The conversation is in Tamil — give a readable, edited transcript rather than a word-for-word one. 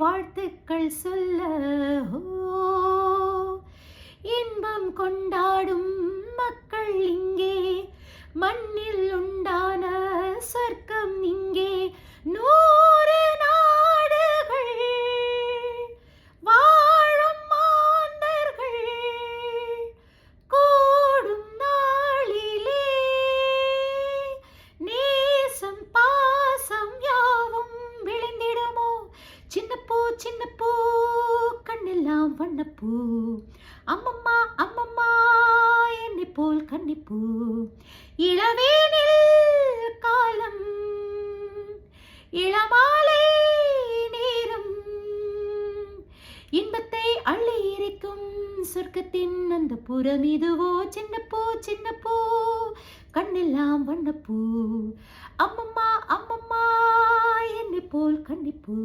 வாழ்த்துக்கள் சொல்ல ஓ, இன்பம் கொண்டாடும் மக்கள் இங்கே, மண்ணில் உண்டான சொர்க்கம் இங்கே. 100 நாடுகள் வாழும் மாந்தர்கள் கூடும் நாளிலே, நேசம் பாசம் யாவும் விளைந்திடுமோ. சின்ன பூ கண்ணெல்லாம் வண்ணப்பூ, அம்மம்மா அம்மம்மா என்னை போல் கன்னிப்பூ. இளவேனில் காலம் இளமாலை நேரம், இன்பத்தை அள்ளி இறைக்கும் சொர்க்கத்தின் அந்த புறம் இதுவோ. சின்ன பூ கண்ணெல்லாம் வண்ணப்பூ, அம்மம்மா அம்மம்மா என்னை போல் கன்னிப்பூ.